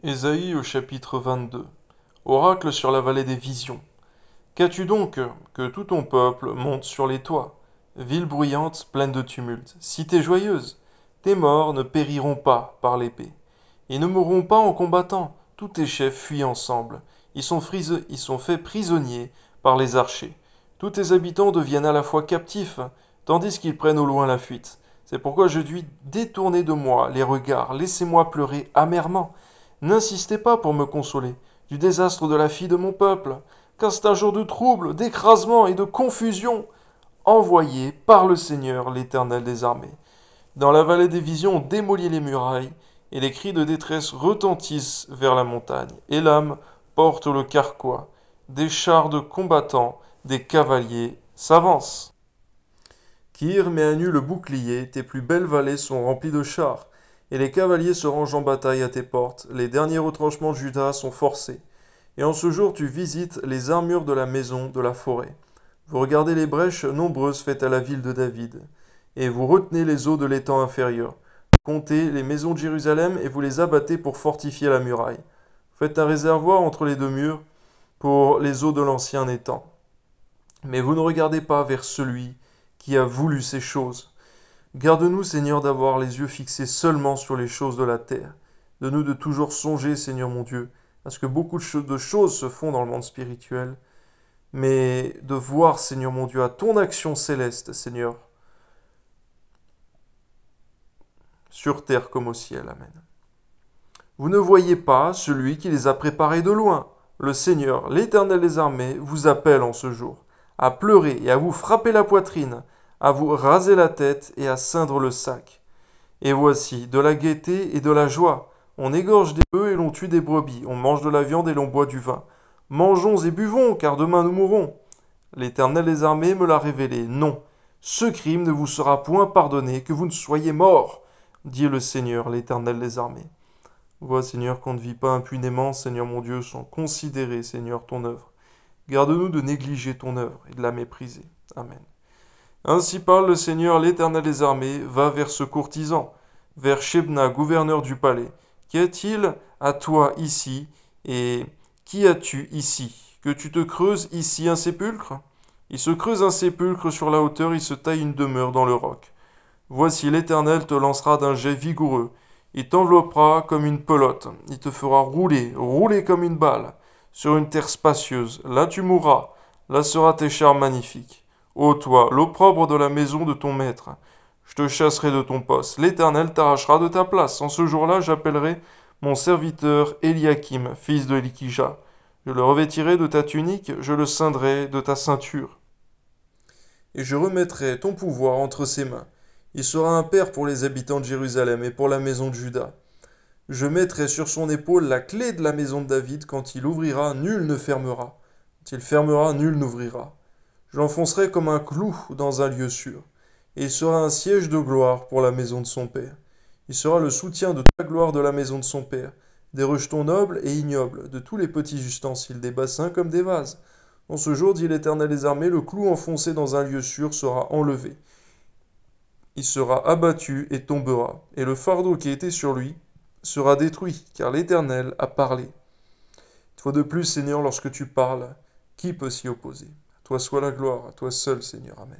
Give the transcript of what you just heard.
Ésaïe au chapitre 22. Oracle sur la vallée des visions. Qu'as-tu donc que tout ton peuple monte sur les toits? Ville bruyante, pleine de tumulte, cité joyeuse. Tes morts ne périront pas par l'épée. Ils ne mourront pas en combattant, tous tes chefs fuient ensemble. Ils sont faits prisonniers par les archers. Tous tes habitants deviennent à la fois captifs, tandis qu'ils prennent au loin la fuite. C'est pourquoi je dis détournez de moi les regards, laissez-moi pleurer amèrement. N'insistez pas pour me consoler du désastre de la fille de mon peuple, car c'est un jour de trouble, d'écrasement et de confusion, envoyé par le Seigneur, l'Éternel des armées. Dans la vallée des visions, on démolit les murailles, et les cris de détresse retentissent vers la montagne. Élam porte le carquois, des chars de combattants, des cavaliers s'avancent. Kir met à nu le bouclier, tes plus belles vallées sont remplies de chars, et les cavaliers se rangent en bataille à tes portes, les derniers retranchements de Juda sont forcés. Et en ce jour tu visites les armures de la maison de la forêt. Vous regardez les brèches nombreuses faites à la ville de David, et vous retenez les eaux de l'étang inférieur. Vous comptez les maisons de Jérusalem et vous les abattez pour fortifier la muraille. Vous faites un réservoir entre les deux murs pour les eaux de l'ancien étang. Mais vous ne regardez pas vers celui qui a voulu ces choses. Garde-nous, Seigneur, d'avoir les yeux fixés seulement sur les choses de la terre. Donne-nous de toujours songer, Seigneur mon Dieu, à ce que beaucoup de choses se font dans le monde spirituel, mais de voir, Seigneur mon Dieu, à ton action céleste, Seigneur, sur terre comme au ciel. Amen. Vous ne voyez pas celui qui les a préparés de loin. Le Seigneur, l'Éternel des armées, vous appelle en ce jour, à pleurer et à vous frapper la poitrine, à vous raser la tête et à ceindre le sac. Et voici, de la gaieté et de la joie. On égorge des bœufs et l'on tue des brebis. On mange de la viande et l'on boit du vin. Mangeons et buvons, car demain nous mourrons. L'Éternel des armées me l'a révélé. Non, ce crime ne vous sera point pardonné, que vous ne soyez morts, dit le Seigneur, l'Éternel des armées. Vois, Seigneur, qu'on ne vit pas impunément, Seigneur mon Dieu, sans considérer, Seigneur, ton œuvre. Garde-nous de négliger ton œuvre et de la mépriser. Amen. Ainsi parle le Seigneur, l'Éternel des armées, va vers ce courtisan, vers Shebna, gouverneur du palais. Qu'y a-t-il à toi ici, et qui as-tu ici? Que tu te creuses ici un sépulcre? Il se creuse un sépulcre sur la hauteur, il se taille une demeure dans le roc. Voici l'Éternel te lancera d'un jet vigoureux, il t'enveloppera comme une pelote, il te fera rouler, rouler comme une balle, sur une terre spacieuse. Là tu mourras, là sera tes chars magnifiques. Ô toi, l'opprobre de la maison de ton maître, je te chasserai de ton poste. L'Éternel t'arrachera de ta place. En ce jour-là, j'appellerai mon serviteur Eliakim, fils de Likija. Je le revêtirai de ta tunique, je le ceindrai de ta ceinture. Et je remettrai ton pouvoir entre ses mains. Il sera un père pour les habitants de Jérusalem et pour la maison de Juda. Je mettrai sur son épaule la clé de la maison de David. Quand il ouvrira, nul ne fermera. Quand il fermera, nul n'ouvrira. Je l'enfoncerai comme un clou dans un lieu sûr. Et il sera un siège de gloire pour la maison de son père. Il sera le soutien de toute la gloire de la maison de son père, des rejetons nobles et ignobles, de tous les petits ustensiles, des bassins comme des vases. En ce jour, dit l'Éternel des armées, le clou enfoncé dans un lieu sûr sera enlevé. Il sera abattu et tombera, et le fardeau qui était sur lui sera détruit, car l'Éternel a parlé. Une fois de plus, Seigneur, lorsque tu parles, qui peut s'y opposer? À toi soit la gloire, à toi seul, Seigneur. Amen.